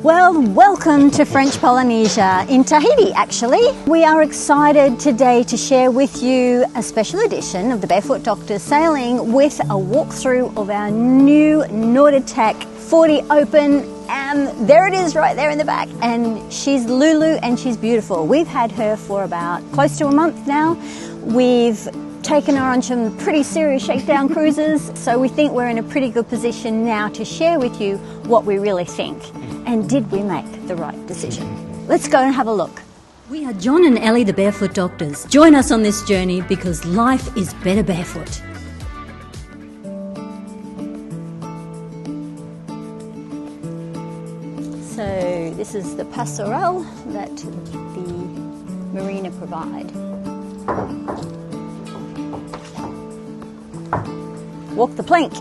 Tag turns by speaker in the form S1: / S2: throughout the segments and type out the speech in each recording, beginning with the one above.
S1: Well, welcome to French Polynesia in Tahiti, actually. We are excited today to share with you a special edition of the Barefoot Doctors sailing with a walkthrough of our new Nautitech 40 Open. And there it is right there in the back. And she's Lulu and she's beautiful. We've had her for about close to a month now. We've taken her on some pretty serious shakedown cruises, so we think we're in a pretty good position now to share with you what we really think. And did we make the right decision? Let's go and have a look.
S2: We are John and Ellie, the Barefoot Doctors. Join us on this journey because life is better barefoot.
S1: So this is the passerelle that the marina provide. Walk the plank.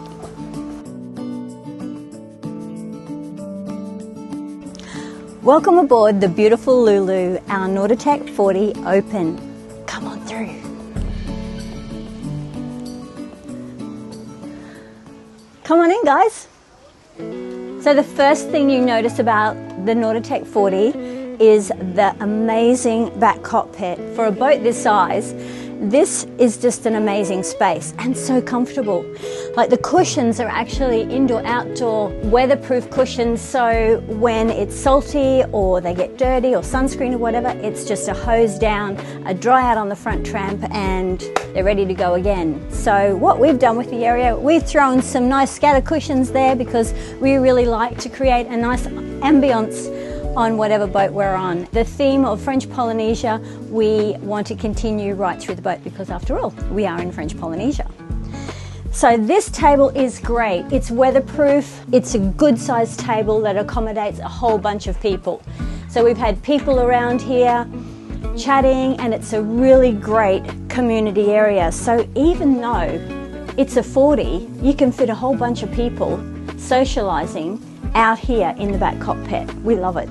S1: Welcome aboard the beautiful Lulu, our Nautitech 40 Open. Come on through. Come on in, guys. So the first thing you notice about the Nautitech 40 is the amazing back cockpit. For a boat this size, this is just an amazing space and so comfortable. Like the cushions are actually indoor-outdoor weatherproof cushions, so when it's salty or they get dirty or sunscreen or whatever, it's just a hose down, a dry out on the front tramp, and they're ready to go again. So what we've done with the area, we've thrown some nice scatter cushions there because we really like to create a nice ambience on whatever boat we're on. The theme of French Polynesia, we want to continue right through the boat because after all, we are in French Polynesia. So this table is great. It's weatherproof. It's a good sized table that accommodates a whole bunch of people. So we've had people around here chatting, and it's a really great community area. So even though it's a 40, you can fit a whole bunch of people socializing out here in the back cockpit. We love it.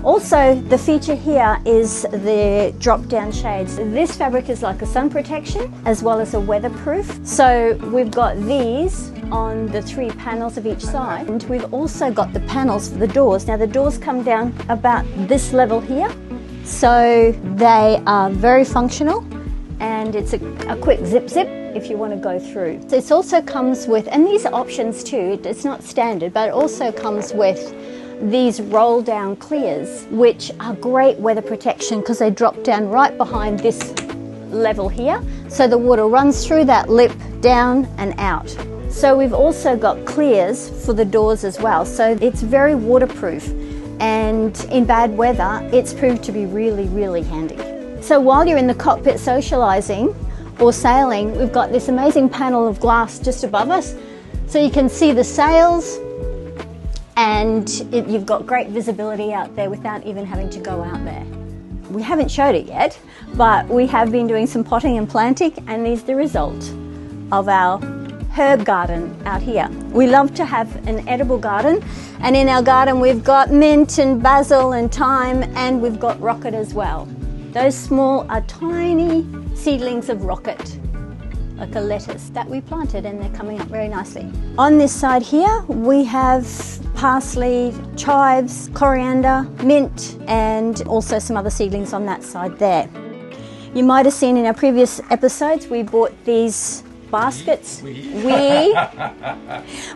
S1: Also, the feature here is the drop-down shades. This fabric is like a sun protection as well as a weatherproof. So we've got these on the 3 panels of each side, and we've also got the panels for the doors. Now the doors come down about this level here, so they are very functional, and it's a quick zip if you want to go through. This also comes with, and these are options too, it's not standard, but it also comes with these roll down clears, which are great weather protection because they drop down right behind this level here. So the water runs through that lip, down and out. So we've also got clears for the doors as well. So it's very waterproof, and in bad weather, it's proved to be really, really handy. So while you're in the cockpit socializing or sailing, we've got this amazing panel of glass just above us. So you can see the sails, and you've got great visibility out there without even having to go out there. We haven't showed it yet, but we have been doing some potting and planting, and these are the result of our herb garden out here. We love to have an edible garden, and in our garden we've got mint and basil and thyme, and we've got rocket as well. Those small are tiny seedlings of rocket, like a lettuce that we planted, and they're coming up very nicely. On this side here we have parsley, chives, coriander, mint, and also some other seedlings on that side there. You might have seen in our previous episodes we bought these baskets. We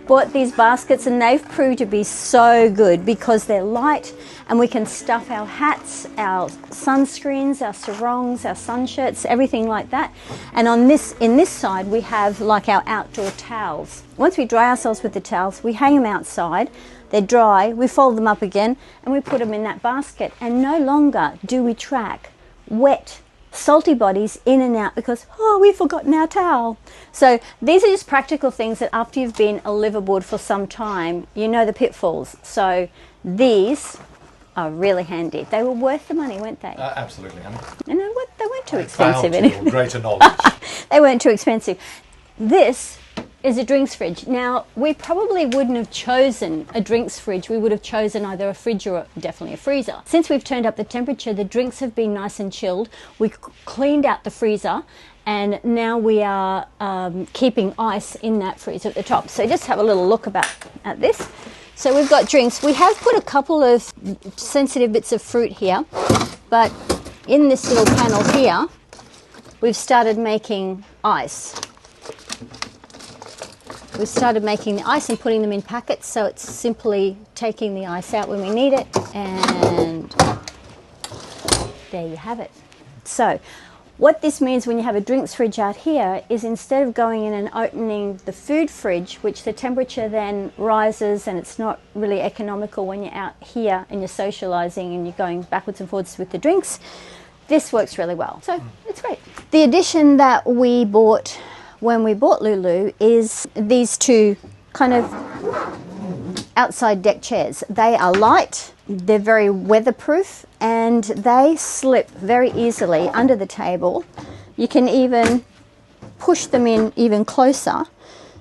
S1: bought these baskets, and they've proved to be so good because they're light and we can stuff our hats, our sunscreens, our sarongs, our sun shirts, everything like that. And on in this side we have like our outdoor towels. Once we dry ourselves with the towels, we hang them outside. They're dry, we fold them up again, and we put them in that basket. And no longer do we track wet, salty bodies in and out because, oh, we've forgotten our towel. So these are just practical things that after you've been a liveaboard for some time, you know the pitfalls. So these are really handy. They were worth the money, weren't they?
S3: Absolutely.
S1: And they weren't too expensive anyway.
S3: Greater knowledge.
S1: They weren't too expensive. This is a drinks fridge. Now, we probably wouldn't have chosen a drinks fridge. We would have chosen either a fridge or definitely a freezer. Since we've turned up the temperature, the drinks have been nice and chilled. We cleaned out the freezer, and now we are keeping ice in that freezer at the top. So just have a little look at this. So we've got drinks. We have put a couple of sensitive bits of fruit here, but in this little panel here, we've started making ice. We've started making the ice and putting them in packets, so it's simply taking the ice out when we need it, and there you have it. So what this means when you have a drinks fridge out here is instead of going in and opening the food fridge, which the temperature then rises and it's not really economical when you're out here and you're socializing and you're going backwards and forwards with the drinks, this works really well. So it's great. The addition that we bought when we bought Lulu is these two kind of outside deck chairs. They are light, they're very weatherproof, and they slip very easily under the table. You can even push them in even closer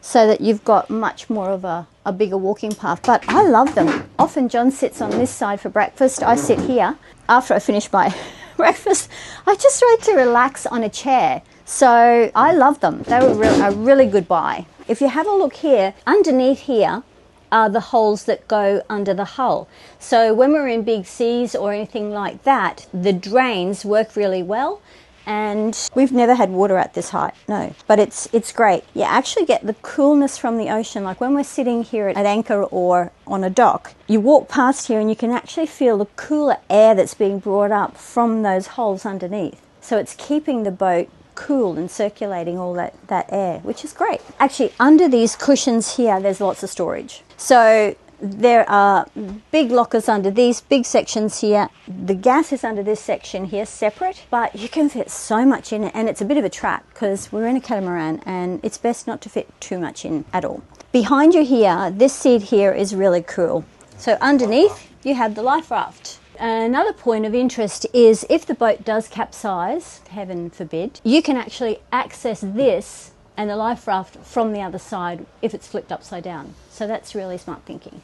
S1: so that you've got much more of a bigger walking path. But I love them. Often John sits on this side for breakfast. I sit here. After I finish my breakfast, I just like to relax on a chair. So I love them. They were a really good buy. If you have a look here, underneath here are the holes that go under the hull. So when we're in big seas or anything like that, the drains work really well. And we've never had water at this height, no, but it's great. You actually get the coolness from the ocean. Like when we're sitting here at anchor or on a dock, you walk past here and you can actually feel the cooler air that's being brought up from those holes underneath. So it's keeping the boat cool and circulating all that air, which is great. Actually, under these cushions here, there's lots of storage. So there are big lockers under these big sections here. The gas is under this section here separate, but you can fit so much in it, and it's a bit of a trap because we're in a catamaran and it's best not to fit too much in at all. Behind you here, this seat here is really cool. So underneath you have the life raft. Another point of interest is if the boat does capsize, heaven forbid, you can actually access this and the life raft from the other side if it's flipped upside down. So that's really smart thinking.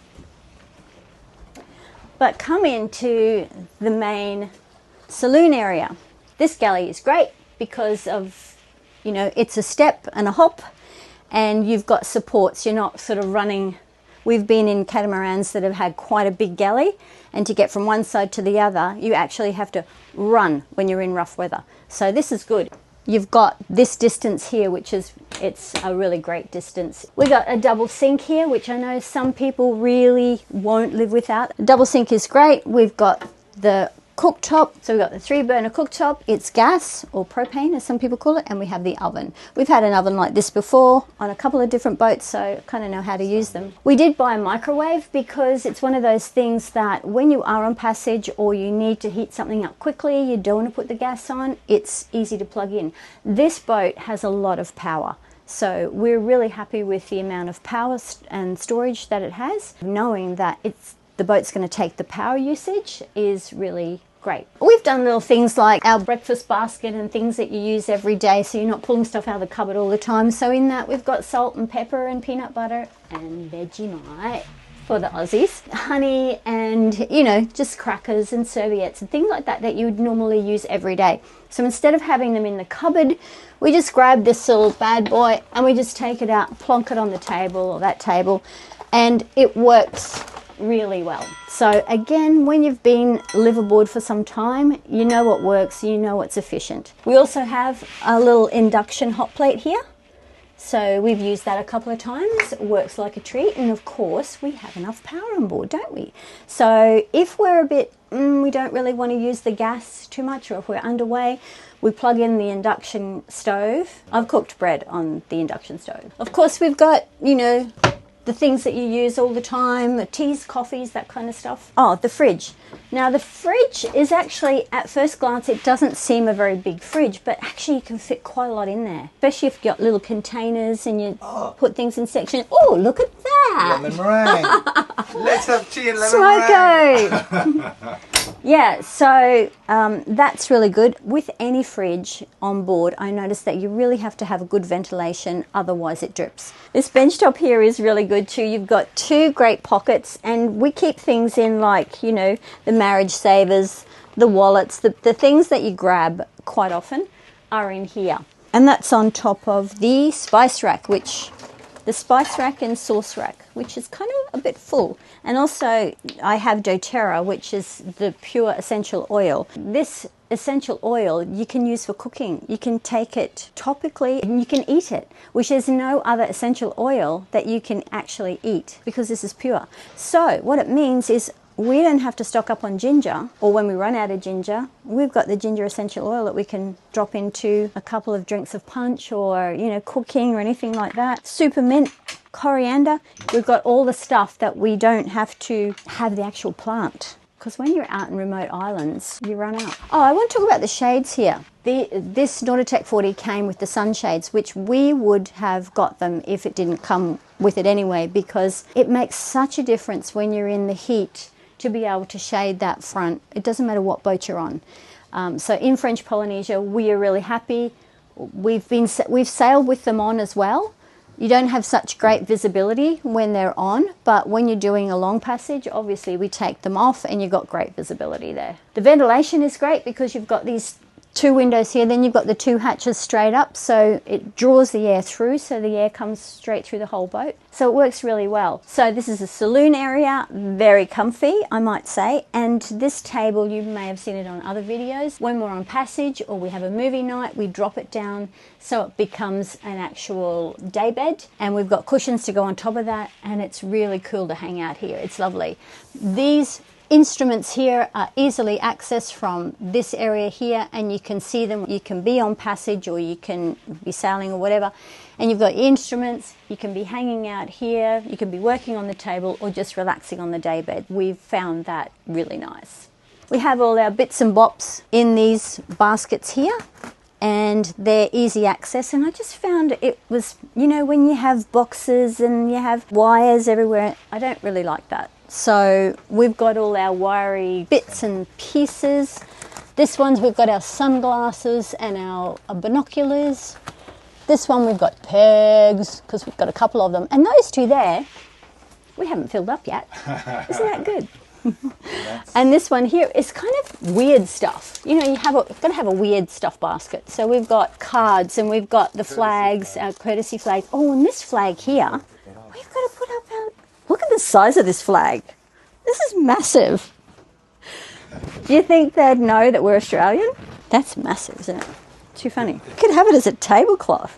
S1: But come into the main saloon area. This galley is great because of, you know, it's a step and a hop and you've got supports. You're not sort of running. We've been in catamarans that have had quite a big galley, and to get from one side to the other, you actually have to run when you're in rough weather. So this is good. You've got this distance here, which is, it's a really great distance. We got a double sink here, which I know some people really won't live without. A double sink is great. We've got the cooktop. So we've got the 3-burner cooktop. It's gas or propane, as some people call it, and we have the oven. We've had an oven like this before on a couple of different boats, so I kind of know how to use them. We did buy a microwave because it's one of those things that when you are on passage or you need to heat something up quickly, you don't want to put the gas on, it's easy to plug in. This boat has a lot of power. So we're really happy with the amount of power and storage that it has. Knowing that the boat's going to take the power usage is really great. We've done little things like our breakfast basket and things that you use every day, so you're not pulling stuff out of the cupboard all the time. So in that we've got salt and pepper and peanut butter and Vegemite for the Aussies, honey, and, you know, just crackers and serviettes and things like that that you would normally use every day. So instead of having them in the cupboard, we just grab this little bad boy and we just take it out, plonk it on the table or that table, and it works really well. So again, when you've been live aboard for some time, you know what works, you know what's efficient. We also have a little induction hot plate here. So we've used that a couple of times. It works like a treat, and of course we have enough power on board, don't we? So if we're a bit, we don't really want to use the gas too much, or if we're underway, we plug in the induction stove. I've cooked bread on the induction stove. Of course we've got, you know, the things that you use all the time, the teas, coffees, that kind of stuff. Oh, the fridge. Now the fridge is actually, at first glance, it doesn't seem a very big fridge, but actually you can fit quite a lot in there. Especially if you've got little containers and you put things in sections. Oh, look at that!
S3: Lemon meringue. Let's have tea and lemon meringue.
S1: Yeah, so that's really good. With any fridge on board, I noticed that you really have to have a good ventilation, otherwise it drips. This bench top here is really good too. You've got 2 great pockets, and we keep things in, like, you know, the marriage savers, the wallets, the things that you grab quite often are in here. And that's on top of the spice rack, which the the spice rack and sauce rack, which is kind of a bit full. And also I have doTERRA, which is the pure essential oil. This essential oil you can use for cooking. You can take it topically and you can eat it, which there's no other essential oil that you can actually eat because this is pure. So what it means is we don't have to stock up on ginger, or when we run out of ginger, we've got the ginger essential oil that we can drop into a couple of drinks of punch or, you know, cooking or anything like that. Super mint, coriander. We've got all the stuff that we don't have to have the actual plant. Because when you're out in remote islands, you run out. Oh, I want to talk about the shades here. This Nautitech 40 came with the sunshades, which we would have got them if it didn't come with it anyway, because it makes such a difference when you're in the heat to be able to shade that front. It doesn't matter what boat you're on. So in French Polynesia, we are really happy. We've sailed with them on as well. You don't have such great visibility when they're on, but when you're doing a long passage, obviously we take them off and you've got great visibility there. The ventilation is great because you've got these two windows here, then you've got the two hatches straight up, so it draws the air through, so the air comes straight through the whole boat. So it works really well. So this is a saloon area, very comfy, I might say, and this table, you may have seen it on other videos. When we're on passage or we have a movie night, we drop it down so it becomes an actual day bed, and we've got cushions to go on top of that, and it's really cool to hang out here. It's lovely. These instruments here are easily accessed from this area here, and you can see them. You can be on passage or you can be sailing or whatever, and you've got your instruments. You can be hanging out here, you can be working on the table or just relaxing on the daybed. We've found that really nice. We have all our bits and bops in these baskets here, and they're easy access, and I just found it was, you know, when you have boxes and you have wires everywhere, I don't really like that. So we've got all our wiry bits and pieces. This one's, we've got our sunglasses and our binoculars. This one we've got pegs, because we've got a couple of them. And those two there, we haven't filled up yet. Isn't that good? And this one here is kind of weird stuff. You know, you've got to have a weird stuff basket. So we've got cards and we've got the flags, our courtesy flags. Oh, and this flag here, we've got to put up our... Look at the size of this flag. This is massive. Do you think they'd know that we're Australian? That's massive, isn't it? Too funny. You could have it as a tablecloth.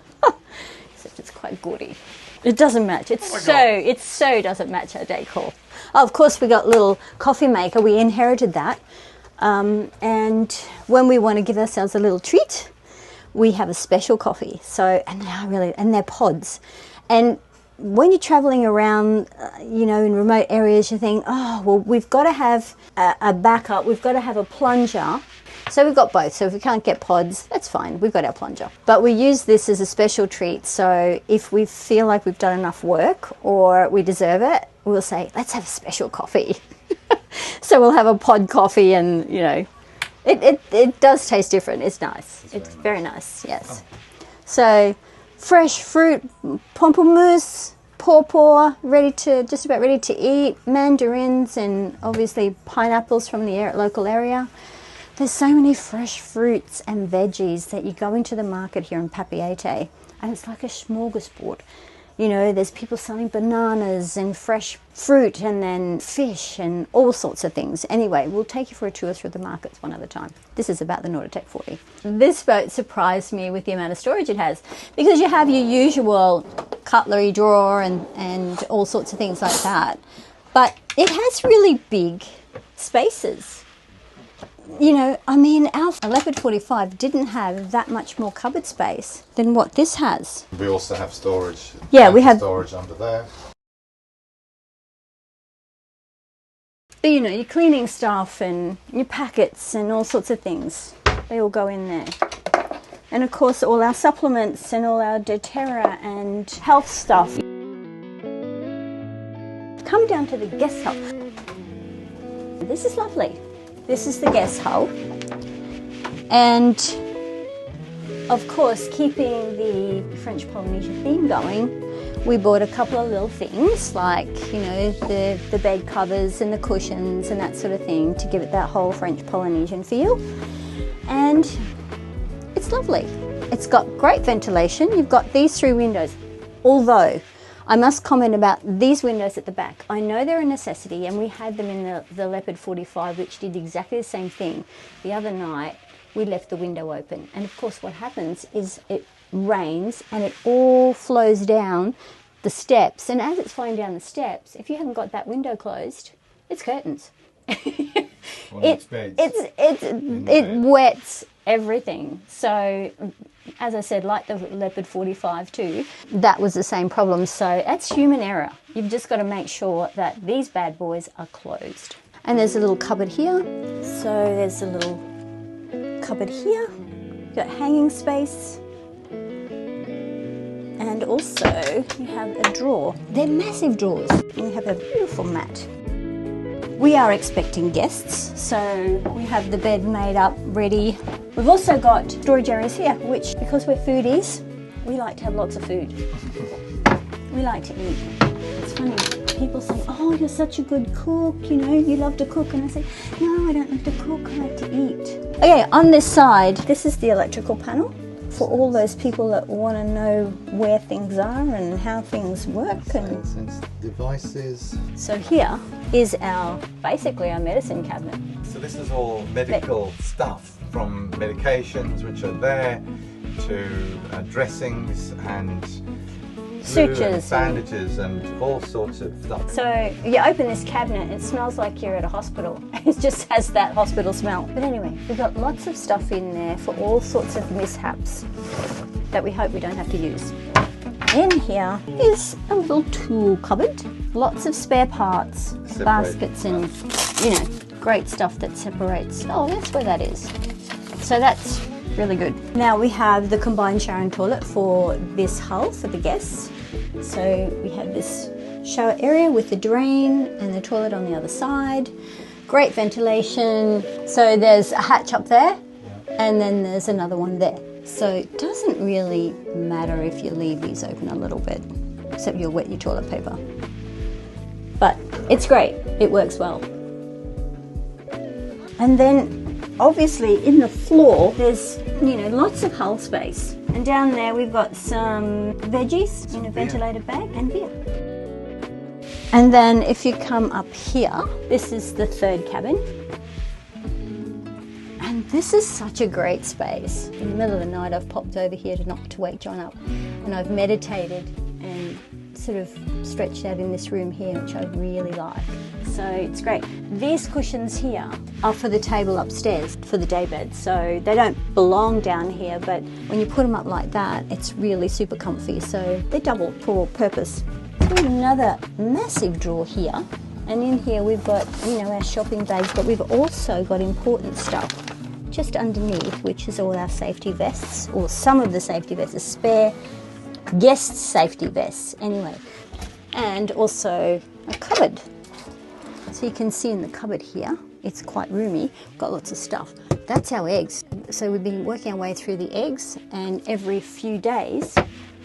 S1: Except it's quite gaudy. It doesn't match. It so doesn't match our decor. Oh, of course, we got a little coffee maker. We inherited that. And when we want to give ourselves a little treat, we have a special coffee. So, and they're pods. And when you're traveling around, you know, in remote areas, you think, oh, well, we've got to have a backup. We've got to have a plunger. So we've got both. So if we can't get pods, that's fine. We've got our plunger. But we use this as a special treat. So if we feel like we've done enough work or we deserve it, we'll say, let's have a special coffee. So we'll have a pod coffee, and, you know, it does taste different. It's nice. It's very nice, yes. So fresh fruit, pamplemousse, pawpaw, just about ready to eat, mandarins, and obviously pineapples from the local area. There's so many fresh fruits and veggies that you go into the market here in Papeete, and it's like a smorgasbord. You know, there's people selling bananas and fresh fruit and then fish and all sorts of things. Anyway, we'll take you for a tour through the markets one other time. This is about the Nautitech 40. This boat surprised me with the amount of storage it has, because you have your usual cutlery drawer and all sorts of things like that. But it has really big spaces. You know, I mean, our Leopard 45 didn't have that much more cupboard space than what this has.
S3: We also have storage.
S1: Yeah, we have
S3: storage under there.
S1: But, you know, your cleaning stuff and your packets and all sorts of things, they all go in there. And of course, all our supplements and all our doTERRA and health stuff. Come down to the guest hull. This is lovely. This is the guest hull, and of course, keeping the French Polynesia theme going, we bought a couple of little things like, you know, the bed covers and the cushions and that sort of thing to give it that whole French Polynesian feel. And it's lovely. It's got great ventilation. You've got these three windows, although I must comment about these windows at the back. I know they're a necessity, and we had them in the Leopard 45, which did exactly the same thing. The other night, we left the window open. And of course, what happens is it rains and it all flows down the steps. And as it's flowing down the steps, if you haven't got that window closed, it's curtains. It wets everything. So, as I said, like the Leopard 45 too, that was the same problem. So that's human error. You've just got to make sure that these bad boys are closed. And there's a little cupboard here. So there's a little cupboard here. You've got hanging space. And also you have a drawer. They're massive drawers. And we have a beautiful mat. We are expecting guests, so we have the bed made up, ready. We've also got storage areas here, which, because we're foodies, we like to have lots of food. We like to eat. It's funny, people say, oh, you're such a good cook, you know, you love to cook. And I say, no, I don't like to cook, I like to eat. Okay, on this side, this is the electrical panel for all those people that want to know where things are and how things work. And
S3: sense devices.
S1: so here is basically our medicine cabinet.
S3: So this is all medical stuff, from medications which are there to dressings and
S1: Sutures,
S3: bandages and all sorts of stuff.
S1: So you open this cabinet, it smells like you're at a hospital. It just has that hospital smell. But anyway, we've got lots of stuff in there for all sorts of mishaps that we hope we don't have to use. In here is a little tool cupboard, lots of spare parts, baskets and, you know, great stuff that separates. Oh, that's where that is. So that's really good. Now we have the combined shower and toilet for this hull for the guests. So we have this shower area with the drain and the toilet on the other side. Great ventilation. So there's a hatch up there and then there's another one there. So it doesn't really matter if you leave these open a little bit, except you'll wet your toilet paper. But it's great, it works well. And then obviously in the floor there's, you know, lots of hull space. And down there we've got some veggies in a ventilated bag and beer. And then if you come up here, this is the third cabin. And this is such a great space. In the middle of the night I've popped over here to wake John up, and I've meditated and sort of stretched out in this room here, which I really like. So it's great. These cushions here are for the table upstairs for the daybed, so they don't belong down here, but when you put them up like that, it's really super comfy. So they're double for purpose. We have another massive drawer here, and in here we've got, you know, our shopping bags, but we've also got important stuff just underneath, which is all our safety vests, or some of the safety vests, spare guest safety vests anyway, and also a cupboard. So you can see in the cupboard here, it's quite roomy, got lots of stuff. That's our eggs. So we've been working our way through the eggs, and every few days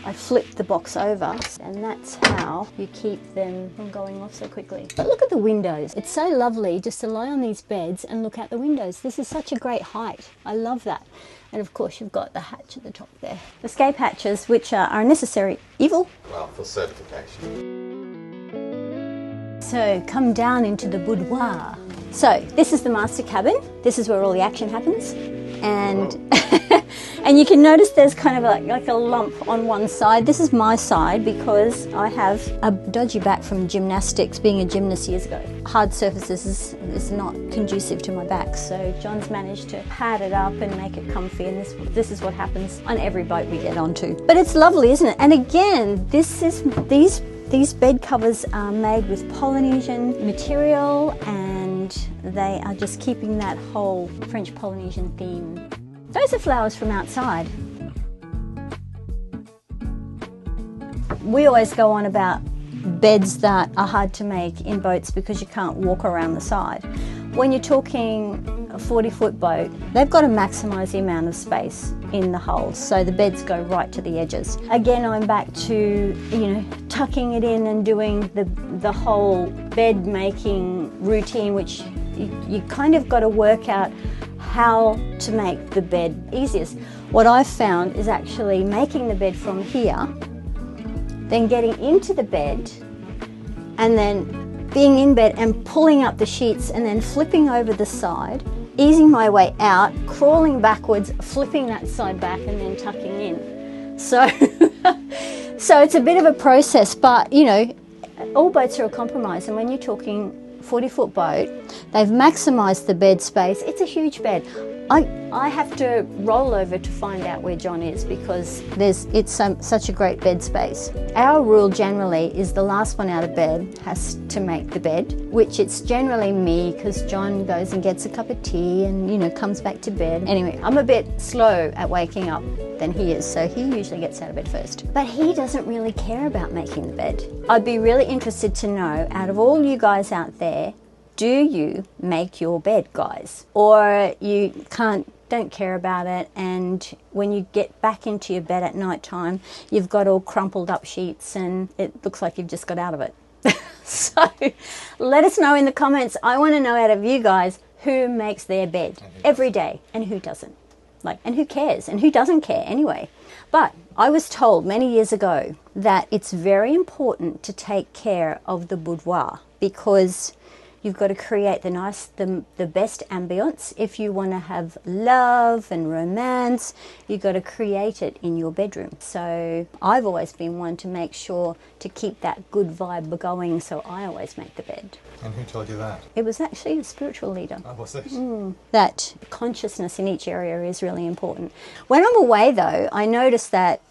S1: I flip the box over, and that's how you keep them from going off so quickly. But look at the windows. It's so lovely just to lie on these beds and look out the windows. This is such a great height. I love that. And of course you've got the hatch at the top there. Escape hatches, which are a necessary evil.
S3: Well, for certification.
S1: So come down into the boudoir. So this is the master cabin. This is where all the action happens. And and you can notice there's kind of like a lump on one side. This is my side because I have a dodgy back from gymnastics, being a gymnast years ago. Hard surfaces is not conducive to my back, so John's managed to pad it up and make it comfy, and this is what happens on every boat we get onto. But it's lovely, isn't it? And again, these bed covers are made with Polynesian material, and they are just keeping that whole French Polynesian theme. Those are flowers from outside. We always go on about beds that are hard to make in boats because you can't walk around the side. When you're talking a 40-foot boat, they've got to maximise the amount of space in the hull, so the beds go right to the edges. Again, I'm back to, you know, tucking it in and doing the whole bed making routine, which you kind of got to work out how to make the bed easiest. What I've found is actually making the bed from here then getting into the bed, and then being in bed and pulling up the sheets and then flipping over the side, easing my way out, crawling backwards, flipping that side back and then tucking in. So, so it's a bit of a process, but you know, all boats are a compromise, and when you're talking 40-foot boat, they've maximised the bed space. It's a huge bed. I have to roll over to find out where John is because it's such a great bed space. Our rule generally is the last one out of bed has to make the bed, which it's generally me because John goes and gets a cup of tea and, you know, comes back to bed. Anyway, I'm a bit slow at waking up than he is, so he usually gets out of bed first. But he doesn't really care about making the bed. I'd be really interested to know, out of all you guys out there, do you make your bed, guys? Or you don't care about it, and when you get back into your bed at night time, you've got all crumpled up sheets and it looks like you've just got out of it. So let us know in the comments. I want to know out of you guys who makes their bed every day and who doesn't. And who cares and who doesn't care anyway. But I was told many years ago that it's very important to take care of the boudoir because you've got to create the best ambience. If you want to have love and romance, you've got to create it in your bedroom. So I've always been one to make sure to keep that good vibe going, so I always make the bed.
S3: And who told you that?
S1: It was actually a spiritual leader.
S3: Oh, what's this?
S1: That consciousness in each area is really important. When I'm away though, I notice that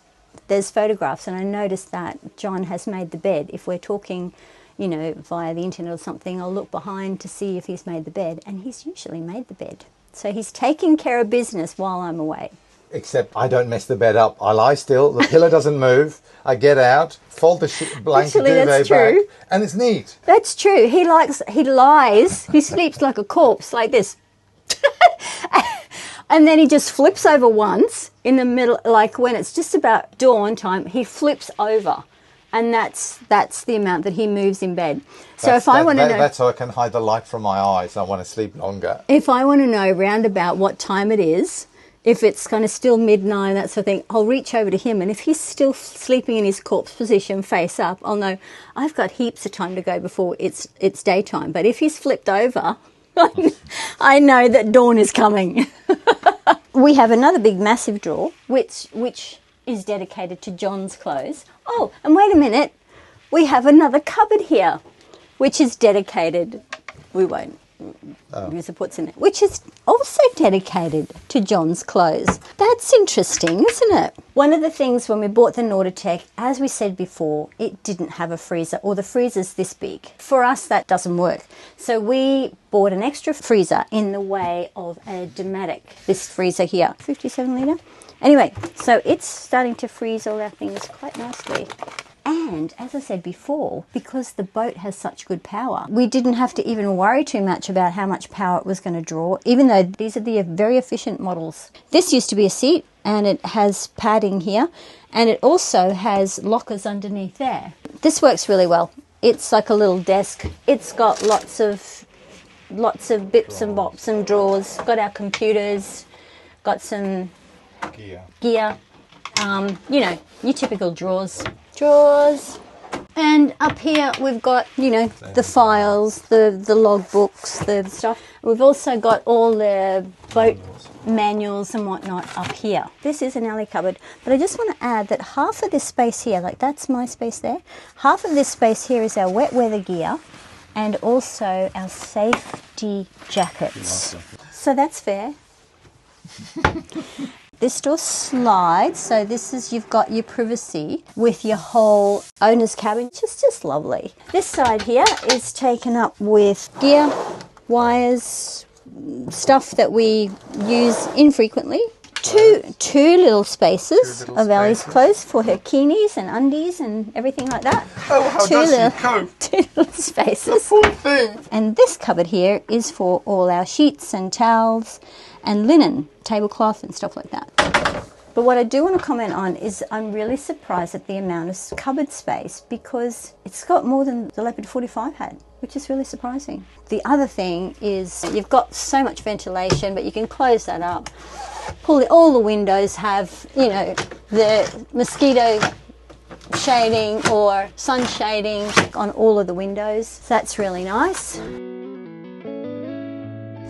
S1: there's photographs and I notice that John has made the bed. If we're talking, you know, via the internet or something, I'll look behind to see if he's made the bed, and he's usually made the bed. So he's taking care of business while I'm away.
S3: Except I don't mess the bed up. I lie still, the pillow doesn't move, I get out, fold the blanket duvet back, and it's neat.
S1: That's true. He lies, he sleeps like a corpse, like this. And then he just flips over once in the middle, like when it's just about dawn time, he flips over. And that's the amount that he moves in bed. So if I want to know...
S3: That's so I can hide the light from my eyes. I want to sleep longer.
S1: If I want to know round about what time it is, if it's kind of still midnight, that sort of thing, I'll reach over to him. And if he's still sleeping in his corpse position, face up, I'll know I've got heaps of time to go before it's daytime. But if he's flipped over, I know that dawn is coming. We have another big massive drawer, which is dedicated to John's clothes. Oh, and wait a minute, we have another cupboard here, which is dedicated, we won't use the puts in it, which is also dedicated to John's clothes. That's interesting, isn't it? One of the things when we bought the Nautitech, as we said before, it didn't have a freezer, or the freezer's this big. For us, that doesn't work. So we bought an extra freezer in the way of a Domatic, this freezer here, 57 litre. Anyway, so it's starting to freeze all our things quite nicely. And as I said before, because the boat has such good power, we didn't have to even worry too much about how much power it was going to draw, even though these are the very efficient models. This used to be a seat, and it has padding here, and it also has lockers underneath there. This works really well. It's like a little desk. It's got lots of bips and bops and drawers. Got our computers, got some gear, you know, your typical drawers. And up here we've got, you know, the files, the log books, the stuff. We've also got all the boat manuals and whatnot up here. This is an alley cupboard, but I just want to add that half of this space here, like that's my space there, half of this space here is our wet weather gear and also our safety jackets. So that's fair. This door slides, so this is, you've got your privacy with your whole owner's cabin, which is just lovely. This side here is taken up with gear, wires, stuff that we use infrequently. Two little spaces of Ellie's clothes for her bikinis and undies and everything like that.
S3: Oh, how does she cope?
S1: Two little spaces.
S3: The poor thing.
S1: And this cupboard here is for all our sheets and towels and linen, tablecloth and stuff like that. But what I do want to comment on is I'm really surprised at the amount of cupboard space because it's got more than the Leopard 45 had, which is really surprising. The other thing is you've got so much ventilation, but you can close that up. All the windows have, you know, the mosquito shading or sun shading on all of the windows. So that's really nice.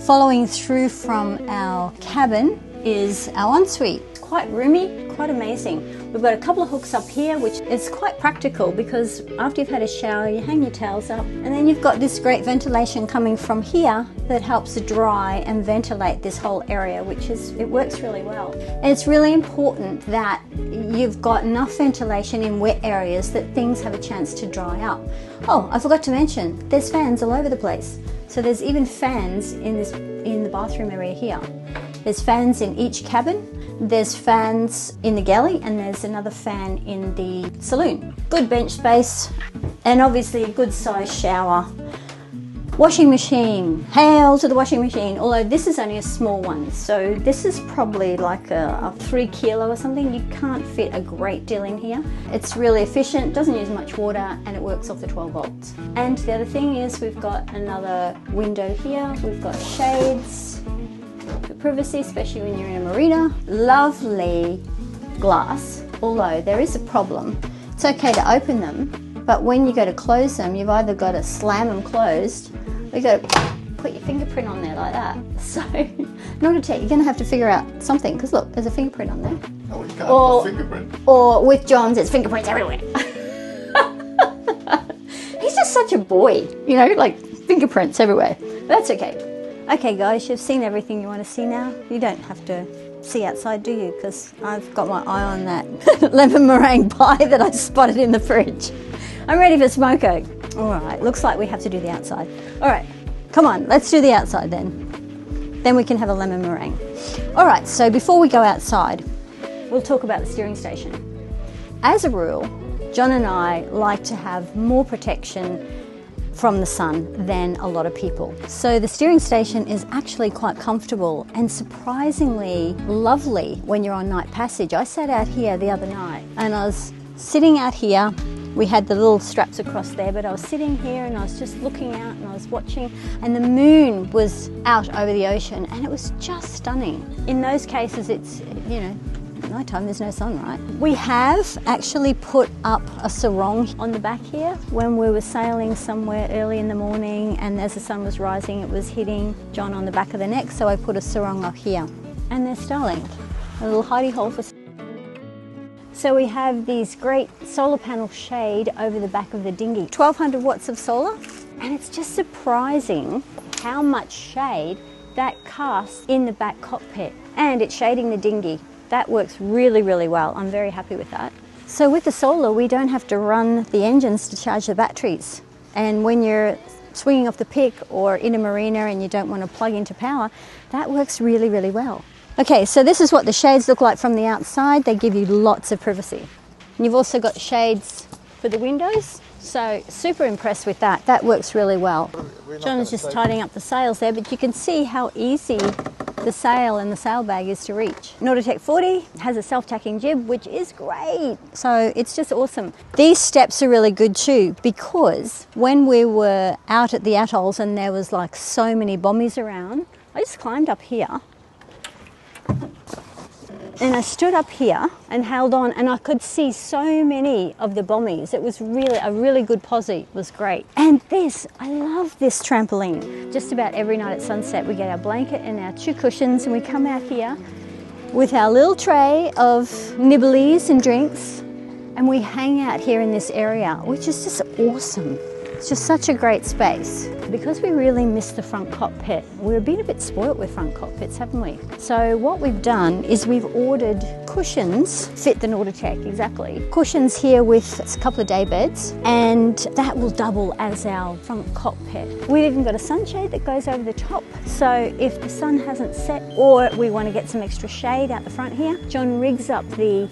S1: Following through from our cabin is our ensuite. Quite roomy, quite amazing. We've got a couple of hooks up here, which is quite practical because after you've had a shower, you hang your towels up, and then you've got this great ventilation coming from here that helps to dry and ventilate this whole area, it works really well. And it's really important that you've got enough ventilation in wet areas that things have a chance to dry up. Oh, I forgot to mention, there's fans all over the place. So there's even fans in the bathroom area here. There's fans in each cabin. There's fans in the galley, and there's another fan in the saloon. Good bench space, and obviously a good size shower. Washing machine, hail to the washing machine, although this is only a small one. So this is probably like a 3 kilo or something. You can't fit a great deal in here. It's really efficient, doesn't use much water, and it works off the 12 volts. And the other thing is we've got another window here. We've got shades for privacy, especially when you're in a marina. Lovely glass, although there is a problem. It's okay to open them, but when you go to close them, you've either got to slam them closed, or you've got to put your fingerprint on there like that. So, Nautitech, you're going to have to figure out something, because look, there's a fingerprint on there.
S3: Oh, you can't have a fingerprint.
S1: Or with John's, it's fingerprints everywhere. He's just such a boy, you know, like fingerprints everywhere. That's okay. Okay guys, you've seen everything you want to see now. You don't have to see outside, do you? Because I've got my eye on that lemon meringue pie that I spotted in the fridge. I'm ready for smoko. All right, looks like we have to do the outside. All right, come on, let's do the outside then. Then we can have a lemon meringue. All right, so before we go outside, we'll talk about the steering station. As a rule, John and I like to have more protection from the sun than a lot of people. So the steering station is actually quite comfortable and surprisingly lovely when you're on night passage. I sat out here the other night and I was sitting out here. We had the little straps across there, but I was sitting here and I was just looking out and I was watching, and the moon was out over the ocean and it was just stunning. In those cases, it's, you know, nighttime, there's no sun, right? We have actually put up a sarong on the back here. When we were sailing somewhere early in the morning and as the sun was rising, it was hitting John on the back of the neck, so I put a sarong up here. And they're Starlink, a little hidey hole for... So we have these great solar panel shade over the back of the dinghy. 1200 watts of solar, and it's just surprising how much shade that casts in the back cockpit. And it's shading the dinghy. That works really, really well. I'm very happy with that. So with the solar, we don't have to run the engines to charge the batteries. And when you're swinging off the pick or in a marina and you don't want to plug into power, that works really, really well. Okay, so this is what the shades look like from the outside. They give you lots of privacy. And you've also got shades for the windows. So super impressed with that. That works really well. John is just tidying up the sails there, but you can see how easy the sail and the sail bag is to reach. Nautitech 40 has a self-tacking jib, which is great. So it's just awesome. These steps are really good too, because when we were out at the atolls and there was like so many bommies around, I just climbed up here and I stood up here and held on, and I could see so many of the bommies. It was really a really good posse. It was great. And this, I love this trampoline. Just about every night at sunset, we get our blanket and our 2 cushions and we come out here with our little tray of nibblies and drinks, and we hang out here in this area, which is just awesome. It's just such a great space. Because we really miss the front cockpit, we've been a bit spoilt with front cockpits, haven't we? So what we've done is we've ordered cushions, fit the Nautitech, exactly. Cushions here with a couple of day beds, and that will double as our front cockpit. We've even got a sunshade that goes over the top. So if the sun hasn't set or we want to get some extra shade out the front here, John rigs up the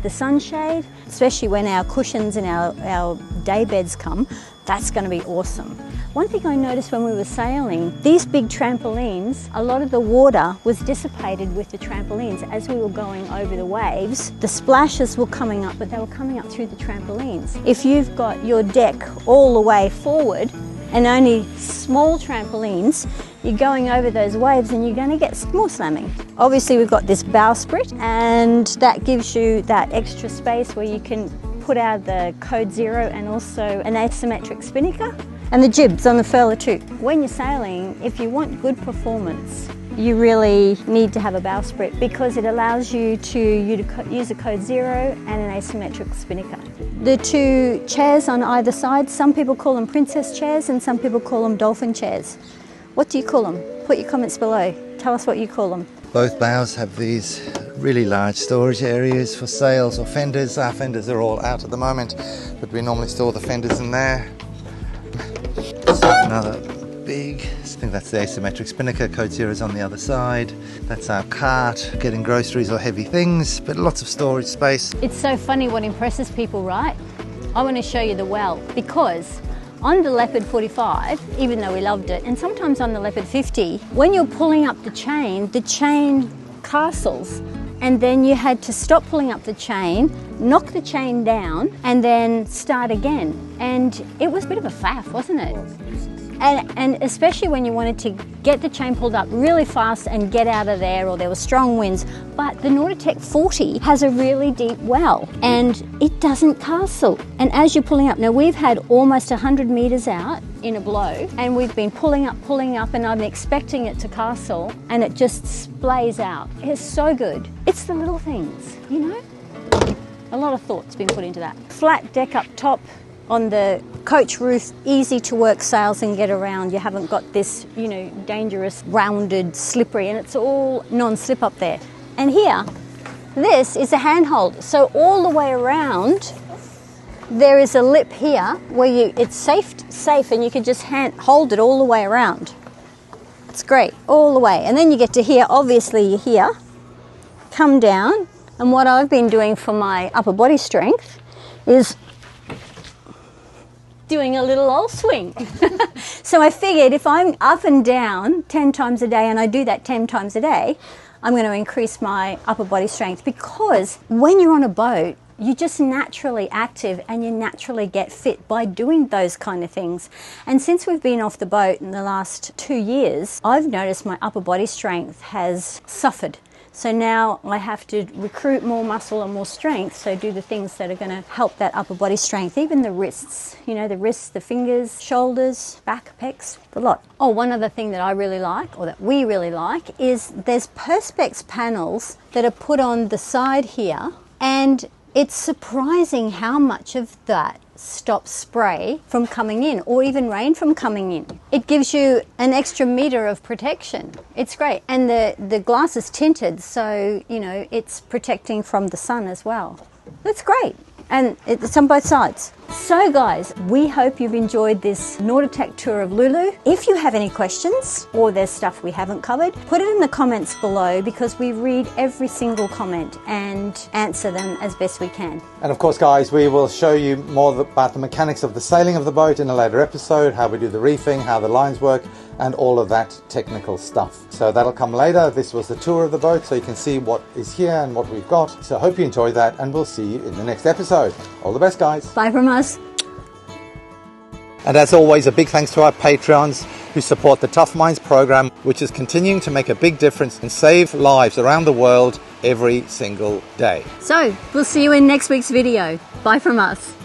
S1: sunshade, especially when our cushions and our day beds come. That's going to be awesome. One thing I noticed when we were sailing, these big trampolines, a lot of the water was dissipated with the trampolines as we were going over the waves. The splashes were coming up, but they were coming up through the trampolines. If you've got your deck all the way forward and only small trampolines, you're going over those waves and you're going to get more slamming. Obviously we've got this bowsprit, and that gives you that extra space where you can put out the code 0 and also an asymmetric spinnaker, and the jibs on the furler too. When you're sailing, if you want good performance, you really need to have a bowsprit because it allows you to use a code 0 and an asymmetric spinnaker. The two chairs on either side, some people call them princess chairs and some people call them dolphin chairs. What do you call them? Put your comments below. Tell us what you call them.
S3: Both bows have these really large storage areas for sails or fenders. Our fenders are all out at the moment, but we normally store the fenders in there. Another big, I think that's the asymmetric spinnaker, code 0 is on the other side. That's our cart, getting groceries or heavy things, but lots of storage space.
S1: It's so funny what impresses people, right? I want to show you the well, because on the Leopard 45, even though we loved it, and sometimes on the Leopard 50, when you're pulling up the chain castles, and then you had to stop pulling up the chain, knock the chain down, and then start again. And it was a bit of a faff, wasn't it? And especially when you wanted to get the chain pulled up really fast and get out of there, or there were strong winds. But the Nautitech 40 has a really deep well and it doesn't castle. And as you're pulling up, now we've had almost 100 meters out in a blow and we've been pulling up, and I'm expecting it to castle and it just splays out. It's so good. It's the little things, you know? A lot of thought's been put into that. Flat deck up top on the coach roof, easy to work sails and get around. You haven't got this, you know, dangerous, rounded, slippery, and it's all non-slip up there. And here, this is a handhold. So all the way around, there is a lip here where it's safe and you can just hold it all the way around. It's great, all the way. And then you get to here, obviously you're here, come down, and what I've been doing for my upper body strength is doing a little old swing. So I figured if I'm up and down 10 times a day, and I do that 10 times a day, I'm going to increase my upper body strength, because when you're on a boat, you're just naturally active and you naturally get fit by doing those kind of things. And since we've been off the boat in the last 2 years, I've noticed my upper body strength has suffered. So now I have to recruit more muscle and more strength, so do the things that are going to help that upper body strength, even the wrists, you know, the wrists, the fingers, shoulders, back, pecs, the lot. Oh, one other thing that I really like, or that we really like, is there's Perspex panels that are put on the side here, and it's surprising how much of that stops spray from coming in, or even rain from coming in. It gives you an extra meter of protection. It's great. And the glass is tinted, so, you know, it's protecting from the sun as well. That's great. And it's on both sides. So guys, we hope you've enjoyed this Nautitech tour of Lulu. If you have any questions or there's stuff we haven't covered, put it in the comments below, because we read every single comment and answer them as best we can.
S3: And of course, guys, we will show you more about the mechanics of the sailing of the boat in a later episode, how we do the reefing, how the lines work, and all of that technical stuff. So that'll come later. This was the tour of the boat, so you can see what is here and what we've got. So I hope you enjoyed that, and we'll see you in the next episode. All the best, guys.
S1: Bye from us.
S3: And as always, a big thanks to our Patreons who support the Tough Minds program, which is continuing to make a big difference and save lives around the world every single day.
S1: So we'll see you in next week's video. Bye from us.